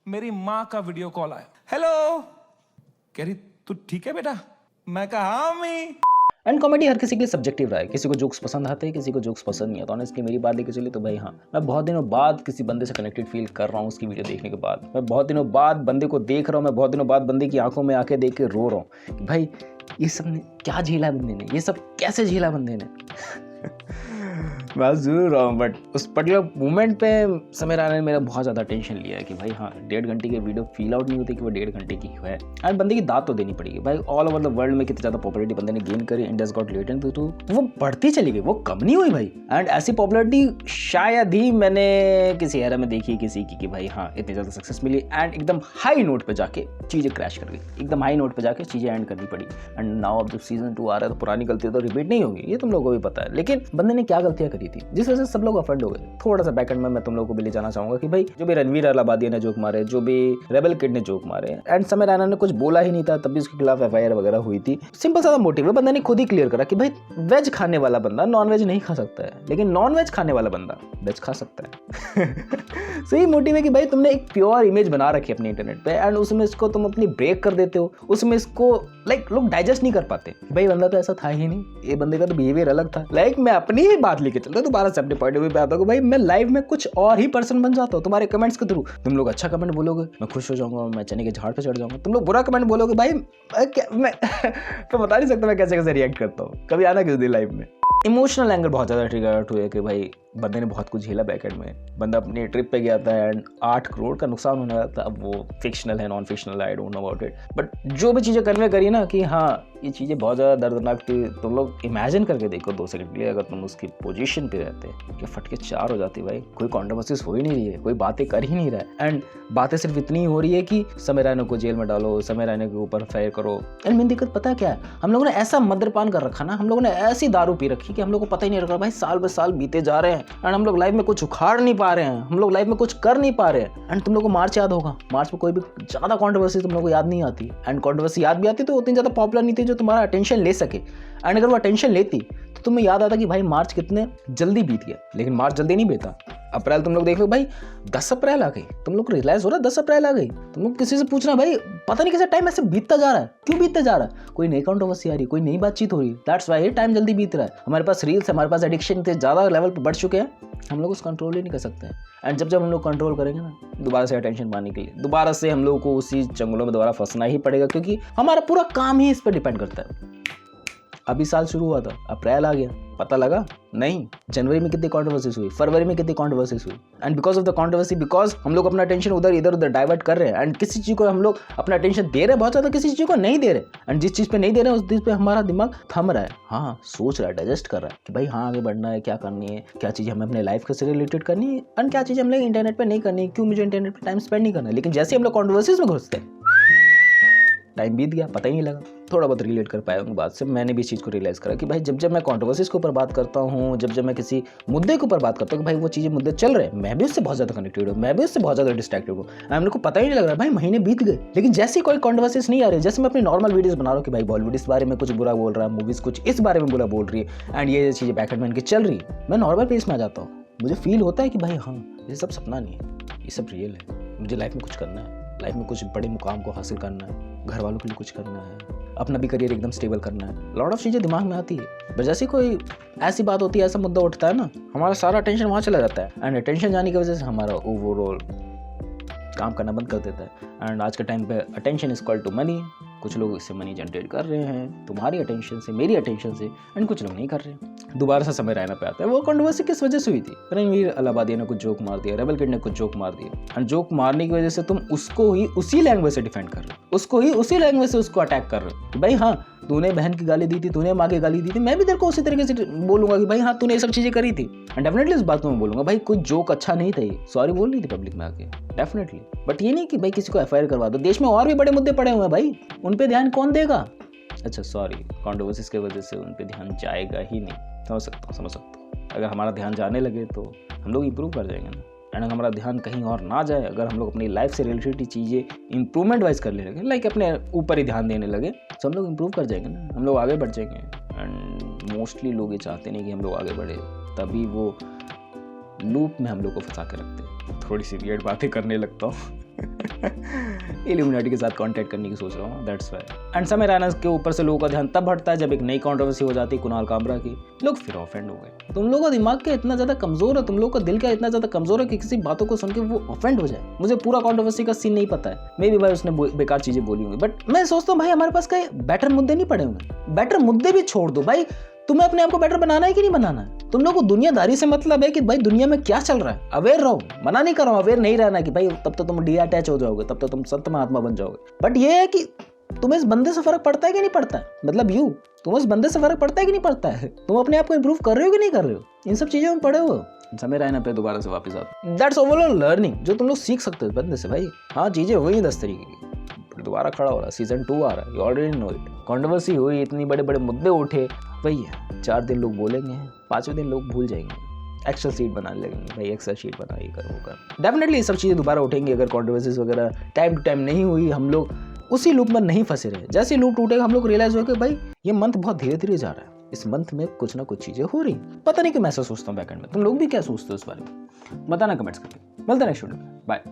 मेरी माँ का वीडियो कॉल आया। हेलो, कह रही तू ठीक है बेटा? मैं कहा हाँ मम्मी। एंड कॉमेडी हर किसी के लिए सब्जेक्टिव रहा है, किसी को जोक्स पसंद आते हैं, किसी को जोक्स पसंद नहीं आता। ऑनेस्टली मेरी बात लेके चलिए तो भाई हाँ, मैं बहुत दिनों बाद किसी बंदे से कनेक्टेड फील कर रहा हूँ उसकी वीडियो देखने के बाद। मैं बहुत दिनों बाद बंदे को देख रहा हूँ, मैं बहुत दिनों बाद बंदे की आंखों में आंखें देख के रो रहा हूँ कि भाई ये सब ने क्या झेला बंदे ने, ये सब कैसे झेला बंदे ने। मैं जरूर रहा हूँ, बट उस पर्टिकुलर मोमेंट पे समय राणा ने मेरा बहुत ज़्यादा टेंशन लिया है कि भाई हाँ 1.5 घंटे की वीडियो फील आउट नहीं होती कि वो 1.5 घंटे की है। एंड बंदे की दाद तो देनी पड़ेगी भाई। ऑल ओवर द वर्ल्ड में कितनी ज़्यादा पॉपुलरिटी बंदे ने गेन करी, इंडिया गॉट लेटेंट तो वो बढ़ती चली गई, वो कम नहीं हुई भाई। एंड ऐसी पॉपुलरिटी शायद ही मैंने किसी एरा में देखी किसी की कि भाई हाँ इतनी ज़्यादा सक्सेस मिली एंड एकदम हाई नोट पर जाके चीज़ें क्रैश कर गई, एकदम हाई नोट पर जाके चीज़ें एंड करनी पड़ी। एंड नाउ अब जब सीजन 2 आ रहा है तो पुरानी गलती तो रिपीट नहीं होगी, ये तुम लोगों को भी पता है। लेकिन बंदे ने क्या गलतियां करी थी जिस वजह से सब लोग अफेंड हो गए। थोड़ा सा बैकएंड में मैं तुम लोगों को भी ले जाना चाहूंगा कि भाई जो भी रणवीर अलाहाबादिया ने जोक मारे, जो भी रेबल किड ने जोक मारे, एंड समय रैना ने कुछ बोला ही नहीं था तब भी उसके खिलाफ एफआईआर वगैरह हुई थी। सिंपल सा मोटिव है, बंदा ने खुद ही क्लियर करा कि भाई वेज खाने वाला बंदा नॉन वेज नहीं खा सकता है, लेकिन नॉन वेज खाने वाला बंदा वेज खा सकता है। सही मोटिव है कि भाई तुमने एक प्योर इमेज बना रखी है अपने इंटरनेट पे एंड उसमें इसको तुम अपनी ब्रेक कर देते हो, उसमें इसको लोग डाइजेस्ट नहीं कर पाते। भाई बंदा तो ऐसा था ही नहीं, ये बंदे का तो बिहेवियर अलग था। मैं अपनी ही बात लेके चलता हूं, दोबारा से अपने पॉइंट ऑफ व्यू पे आता हूं। भाई मैं लाइव में कुछ और ही पर्सन बन जाता हूं तुम्हारे कमेंट्स के थ्रू। तुम लोग अच्छा कमेंट बोलोगे मैं खुश हो जाऊंगा, मैं चने के झाड़ पे चढ़ जाऊंगा। तुम लोग बुरा कमेंट बोलोगे भाई मैं तो बता नहीं सकता मैं कैसे कैसे रिएक्ट करता हूँ। कभी आना किस दिन लाइव में। इमोशनल एंगल बहुत ज़्यादा ट्रिगर आउट हुए कि भाई बंदे ने बहुत कुछ झेला बैकएंड में। बंदा अपनी ट्रिप पे गया था एंड 8 करोड़ का नुकसान होने वाला था। अब वो फिक्शनल है non fictional I don't know about it, but जो भी चीज़ें कन्वे करी ना कि हाँ ये चीज़ें बहुत ज़्यादा दर्दनाक थी। तुम लोग इमेजिन करके देखो 2 सेकंड के लिए, अगर तुम उसकी पोजीशन पे रहते कि फटके 4 हो जाती भाई। कोई कॉन्ट्रोवर्सीज हो ही नहीं रही है, कोई बातें कर ही नहीं रहा है एंड बातें सिर्फ इतनी हो रही है कि समय रैना को जेल में डालो, समय रैना के ऊपर फायर करो। एंड मेन दिक्कत पता क्या है, हम लोगों ने ऐसा मद्यपान कर रखा ना, हम लोगों ने ऐसी दारू पी रखी कि हम लोग को पता ही नहीं रखा भाई साल ब साल बीते जा रहे हैं एंड हम लोग लाइफ में कुछ उखाड़ नहीं पा रहे हैं, हम लोग लाइफ में कुछ कर नहीं पा रहे हैं। एंड तुम लोग को मार्च याद होगा, मार्च में कोई भी ज्यादा कंट्रोवर्सी तुम लोग को याद नहीं आती एंड कंट्रोवर्सी याद भी आती तो उतनी ज्यादा पॉपुलर नहीं थी जो तुम्हारा अटेंशन ले सके। एंड अगर वो अटेंशन लेती तो तुम्हें याद आता कि भाई मार्च कितने जल्दी बीत गया, लेकिन मार्च जल्दी नहीं बीता। अप्रैल तुम लोग देख लो भाई 10 अप्रैल आ गई, तुम लोग को रियलाइज हो रहा है 10 अप्रैल आ गई। तुम लोग किसी से पूछना भाई पता नहीं कैसे टाइम ऐसे बीतता जा रहा है, क्यों बीतता जा रहा है, कोई नई कंट्रोवर्सी आ रही, कोई नई बातचीत हो रही। दैट्स वाई टाइम जल्दी बीत रहा है। हमारे पास रील्स, हमारे पास एडिक्शन के ज़्यादा लेवल पर बढ़ चुके हैं, हम लोग उसको कंट्रोल ही नहीं कर सकते हैं। एंड जब हम लोग कंट्रोल करेंगे ना दोबारा से अटेंशन पाने के लिए, दोबारा से हम लोग को उसी चंगुलों में दोबारा फंसना ही पड़ेगा, क्योंकि हमारा पूरा काम ही इस पर डिपेंड करता है। अभी साल शुरू हुआ था, अप्रैल आ गया, पता लगा नहीं। जनवरी में कितनी कंट्रोवर्सीज हुई, फरवरी में कितनी कंट्रोवर्सीज हुई and because of the controversy, because हम लोग अपना अटेंशन इधर उधर डाइवर्ट कर रहे हैं एंड किसी चीज़ को हम लोग अपना अटेंशन दे रहे हैं बहुत ज़्यादा, किसी चीज़ को नहीं दे रहे एंड जिस चीज़ पे नहीं दे रहे हैं उस चीज़ पे हमारा दिमाग थम रहा है। हाँ सोच रहा है, डाइजेस्ट कर रहा है कि भाई हाँ आगे बढ़ना है, क्या करनी है, क्या चीज़ हमें अपने लाइफ से रिलेटेड करनी है एंड क्या चीज़ हम लोग इंटरनेट पर नहीं करनी है, क्यों मुझे इंटरनेट पर टाइम स्पेंड नहीं करना है। लेकिन जैसे हम लोग कंट्रोवर्सीज में घुसते हैं टाइम बीत गया, पता ही नहीं लगा। थोड़ा बहुत रिलेट कर पाया उनकी बात से। मैंने भी इस चीज़ को रियलाइज़ करा कि भाई जब मैं कंट्रोवर्सीज के ऊपर बात करता हूँ, जब मैं किसी मुद्दे के ऊपर बात करता हूँ कि भाई वो चीज़ें मुद्दे चल रहे हैं, मैं भी उससे बहुत ज़्यादा कनेक्टेड हूँ, मैं भी उससे बहुत ज़्यादा डिस्ट्रैक्टेड हूँ। हम लोग को पता ही नहीं लग रहा भाई महीने बीत गए, लेकिन जैसे कोई कंट्रोवर्सीज नहीं आ रही, जैसे मैं अपनी नॉर्मल वीडियोज़ बना रहा हूँ कि भाई बॉलीवुड इस बारे में कुछ बुरा बोल रहा है, मूवीज़ कुछ इस बारे में बुरा बोल रही है एंड ये चीज़ें बैकएंड में चल रही है, मैं नॉर्मल पेज में आ जाता हूँ। मुझे फील होता है कि भाई हाँ ये सब सपना नहीं है, ये सब रियल है। मुझे लाइफ में कुछ करना है, लाइफ में कुछ बड़े मुकाम को हासिल करना है, घर वालों के लिए कुछ करना है, अपना भी करियर एकदम स्टेबल करना है। लॉट ऑफ चीज़ें दिमाग में आती है, पर जैसे कोई ऐसी बात होती है, ऐसा मुद्दा उठता है ना, हमारा सारा अटेंशन वहाँ चला जाता है एंड अटेंशन जाने की वजह से हमारा ओवरऑल काम करना बंद कर देता है। एंड आज के टाइम पे attention is equal to money. कुछ लोग इससे मनी जनरेट कर रहे हैं तुम्हारी अटेंशन से, मेरी अटेंशन से, एंड कुछ लोग नहीं कर रहे हैं। दोबारा से समय रैना पे आता है। वो कंट्रोवर्सी किस वजह से हुई थी? रणवीर अलाहाबादिया ने कुछ जोक मार दिया, रेबल किड ने कुछ जोक मार दिया एंड जोक मारने की वजह से तुम उसको ही उसी लैंग्वेज से डिफेंड कर रहे हो, उसको ही उसी लैंग्वेज से उसको अटैक कर रहे हो। भाई हाँ तूने बहन की गाली दी थी, तूने माँ की गाली दी थी, मैं भी तेरे को उसी तरीके से बोलूंगा कि भाई हाँ तूने ये सब चीजें करी थी एंड डेफिनेटली इस बात को मैं बोलूंगा भाई कुछ जोक अच्छा नहीं था, सॉरी बोल रही थी पब्लिक में आके, डेफिनेटली। बट ये नहीं कि भाई किसी को एफआईआर करवा दो। देश में और भी बड़े मुद्दे पड़े हुए हैं भाई, उन पे ध्यान कौन देगा? अच्छा सॉरी, कंट्रोवर्सीज की वजह से उन पे ध्यान जाएगा ही नहीं। समझ सकता हूँ। अगर हमारा ध्यान जाने लगे तो हम लोग इंप्रूव कर जाएंगे ना। एंड अगर हमारा ध्यान कहीं और ना जाए, अगर हम लोग अपनी लाइफ से रिलेटेड चीज़ें इंप्रूवमेंट वाइज करने लगे, लाइक अपने ऊपर ही ध्यान देने लगे, तो हम लोग इंप्रूव कर जाएंगे ना, हम लोग आगे बढ़ जाएंगे। एंड मोस्टली लोग ये चाहते नहीं कि हम लोग आगे बढ़े, तभी वो लूप में हम लोग को फंसा के रखते हैं। थोड़ी सी वियर्ड बातें करने लगता हूँ इल्यूमिनाटी के साथ कांटेक्ट करने की सोच रहा हूँ, दैट्स व्हाई। एंड समय रैना के ऊपर से लोगों का ध्यान तब हटता है जब एक नई कंट्रोवर्सी हो जाती है कुणाल कामरा की, लोग फिर ऑफेंड हो गए। तुम लोगों का दिमाग क्या इतना ज्यादा कमजोर है, तुम लोगों का दिल क्या इतना ज्यादा कमजोर है कि किसी बातों को सुन के वो ऑफेंड हो जाए। मुझे पूरा कंट्रोवर्सी का सीन नहीं पता है, मे भी भाई उसने बेकार चीजें बोली होंगी, बट मैं सोचता हूँ भाई हमारे पास कई बेटर मुद्दे नहीं पड़े होंगे। बेटर मुद्दे भी छोड़ दो भाई, तुम्हें अपने आप को बेटर बनाना है कि नहीं बनाना है। तुम लोगों को दुनियादारी से मतलब है कि भाई दुनिया में क्या चल रहा है, अवेयर रहो। मना नहीं कर रहा हूं अवेयर नहीं रहना कि भाई तब तो तुम डीअटैच हो जाओगे, तब तो तुम संत महात्मा बन जाओगे। बट ये है कि तुम्हें इस बंदे से फर्क पड़ता है कि नहीं पड़ता है, मतलब तुम्हें इस बंदे से फर्क पड़ता है कि नहीं पड़ता है, तुम अपने आप को इंप्रूव कर रहे हो कि नहीं कर रहे हो, इन सब चीजों में पड़े हो। समय रहना पे दोबारा से वापस आता, दैट्स ओवरऑल लर्निंग जो तुम लोग सीख सकते हो इस बंदे से। भाई हाँ चीजें हुई 10 तरीके की, फिर दोबारा खड़ा हो रहा, सीजन 2 आ रहा है, you already know it. Controversy हुई, इतनी बड़े बड़े मुद्दे उठे, वही है 4 दिन लोग बोलेंगे, 5वें दिन लोग भूल जाएंगे, एक्सेल शीट बनाने लगेंगे, भाई एक्सेल शीट बना, ये कर वो कर। डेफिनेटली ये सब चीज़ें दोबारा उठेंगी अगर कंट्रोवर्सीज वगैरह टाइम टू टाइम नहीं हुई, हम लोग उसी लूप में नहीं फंसे रहे। जैसे लूप टूटेगा हम लोग रियलाइज हो कि भाई ये मंथ बहुत धीरे धीरे जा रहा है, इस मंथ में कुछ ना कुछ चीज़ें हो रही। पता नहीं कि मैं ऐसा सोचता हूँ बैकएंड में, तुम लोग भी क्या सोचते हो इस बारे में, बताना कमेंट्स करके। मिलते हैं नेक्स्ट वीडियो में, बाय।